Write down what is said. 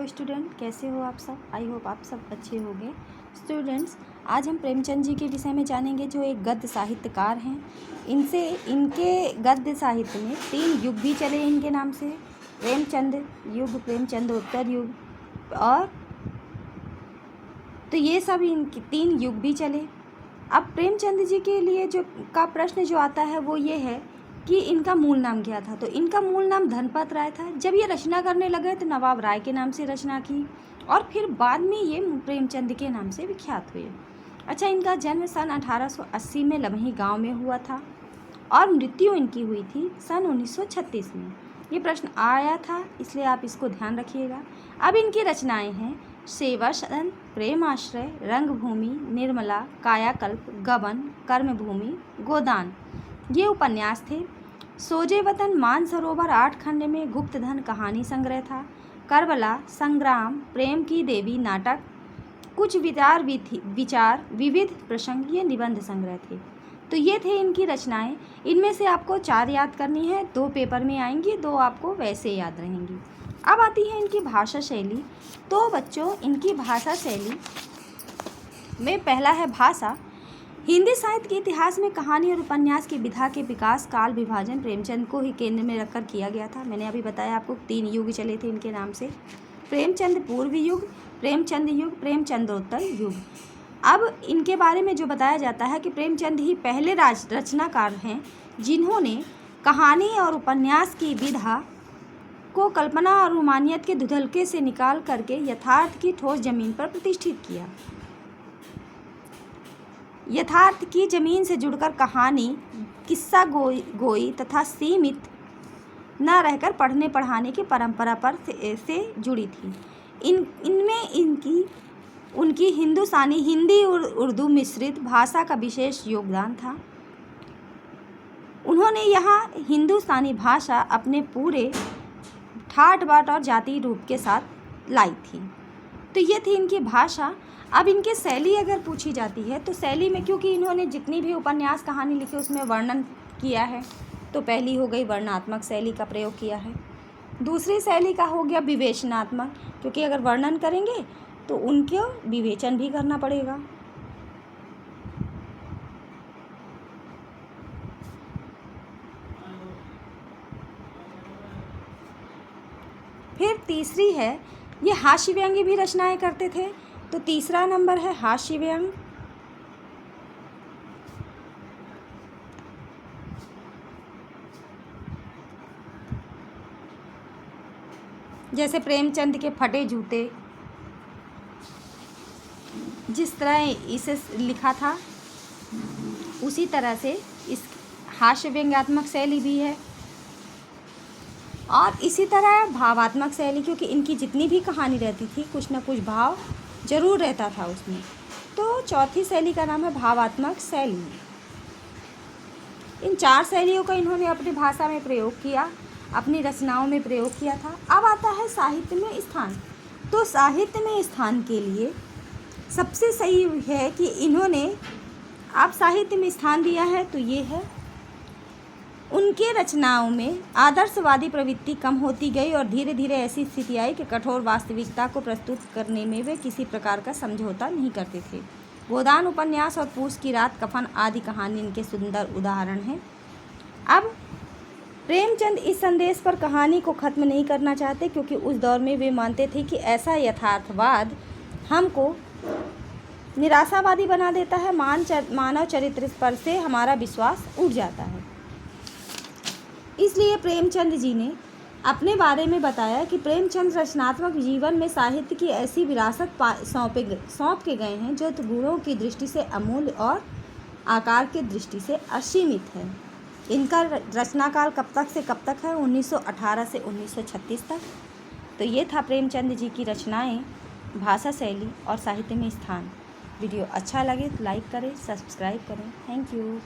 Hello student, कैसे हो आप सब। आई होप आप सब अच्छे होंगे। स्टूडेंट्स, आज हम प्रेमचंद जी के विषय में जानेंगे, जो एक गद्य साहित्यकार हैं। इनके गद्य साहित्य में 3 युग भी चले इनके नाम से। प्रेमचंद युग, प्रेमचंदोत्तर युग, और तो ये सब इनके 3 युग भी चले। अब प्रेमचंद जी के लिए जो का प्रश्न जो आता है वो ये है कि इनका मूल नाम क्या था। तो इनका मूल नाम धनपत राय था। जब ये रचना करने लगे तो नवाब राय के नाम से रचना की, और फिर बाद में ये प्रेमचंद के नाम से विख्यात हुए। अच्छा, इनका जन्म सन 1880 में लम्ही गांव में हुआ था, और मृत्यु इनकी हुई थी सन 1936 में। ये प्रश्न आया था, इसलिए आप इसको ध्यान रखिएगा। अब इनकी रचनाएं हैं सेवा सदन, प्रेमाश्रय, रंगभूमि, निर्मला, कायाकल्प, गबन, कर्मभूमि, गोदान। ये उपन्यास थे। सोजे वतन, मानसरोवर 8 खंड में गुप्त धन कहानी संग्रह था। करबला, संग्राम, प्रेम की देवी नाटक, कुछ विचार विविध प्रसंग, ये निबंध संग्रह थे। तो ये थे इनकी रचनाएं। इनमें से आपको 4 याद करनी है, 2 पेपर में आएंगी, 2 आपको वैसे याद रहेंगी। अब आती है इनकी भाषा शैली। तो बच्चों, इनकी भाषा शैली में पहला है भाषा। हिंदी साहित्य के इतिहास में कहानी और उपन्यास की विधा के विकास काल विभाजन प्रेमचंद को ही केंद्र में रखकर किया गया था। मैंने अभी बताया आपको 3 युग चले थे इनके नाम से। प्रेमचंद पूर्व युग, प्रेमचंद युग, प्रेमचंदोत्तर युग। अब इनके बारे में जो बताया जाता है कि प्रेमचंद ही पहले रचनाकार हैं जिन्होंने कहानी और उपन्यास की विधा को कल्पना और रोमानियत के धुंधलके से निकाल करके यथार्थ की ठोस जमीन पर प्रतिष्ठित किया। यथार्थ की जमीन से जुड़कर कहानी किस्सा गोई तथा सीमित न रहकर पढ़ने पढ़ाने की परंपरा पर से जुड़ी थी। इनमें उनकी हिंदी और उर्दू मिश्रित भाषा का विशेष योगदान था। उन्होंने यहाँ हिंदुस्तानी भाषा अपने पूरे ठाट बाट और जातीय रूप के साथ लाई थी। तो ये थी इनकी भाषा। अब इनकी शैली अगर पूछी जाती है तो शैली में, क्योंकि इन्होंने जितनी भी उपन्यास कहानी लिखी उसमें वर्णन किया है, तो पहली हो गई वर्णनात्मक शैली का प्रयोग किया है। दूसरी शैली का हो गया विवेचनात्मक, क्योंकि अगर वर्णन करेंगे तो उनको विवेचन भी करना पड़ेगा। फिर तीसरी है, ये हास्य व्यंग्य भी रचनाएं करते थे। तो तीसरा नंबर है हास्य व्यंग्य। जैसे प्रेमचंद के फटे जूते, जिस तरह इसे लिखा था उसी तरह से इस हास्य व्यंग्यात्मक शैली भी है। और इसी तरह भावात्मक शैली, क्योंकि इनकी जितनी भी कहानी रहती थी कुछ ना कुछ भाव जरूर रहता था उसमें। तो चौथी शैली का नाम है भावात्मक शैली। इन 4 शैलियों का इन्होंने अपनी भाषा में प्रयोग किया, अपनी रचनाओं में प्रयोग किया था। अब आता है साहित्य में स्थान। तो साहित्य में स्थान के लिए सबसे सही है कि इन्होंने आप साहित्य में स्थान दिया है, तो ये है उनके रचनाओं में आदर्शवादी प्रवृत्ति कम होती गई, और धीरे धीरे ऐसी स्थिति आई कि कठोर वास्तविकता को प्रस्तुत करने में वे किसी प्रकार का समझौता नहीं करते थे। गोदान उपन्यास और पूस की रात, कफन आदि कहानी इनके सुंदर उदाहरण हैं। अब प्रेमचंद इस संदेश पर कहानी को ख़त्म नहीं करना चाहते, क्योंकि उस दौर में वे मानते थे कि ऐसा यथार्थवाद हमको निराशावादी बना देता है। मानव चरित्र पर से हमारा विश्वास उठ जाता है। इसलिए प्रेमचंद जी ने अपने बारे में बताया कि प्रेमचंद रचनात्मक जीवन में साहित्य की ऐसी विरासत सौंप के गए हैं जो गुणों की दृष्टि से अमूल्य और आकार की दृष्टि से असीमित है। इनका रचनाकाल कब तक से कब तक है? 1918 से 1936 तक। तो ये था प्रेमचंद जी की रचनाएं, भाषा शैली और साहित्य में स्थान। वीडियो अच्छा लगे तो लाइक करें, सब्सक्राइब करें। Thank you.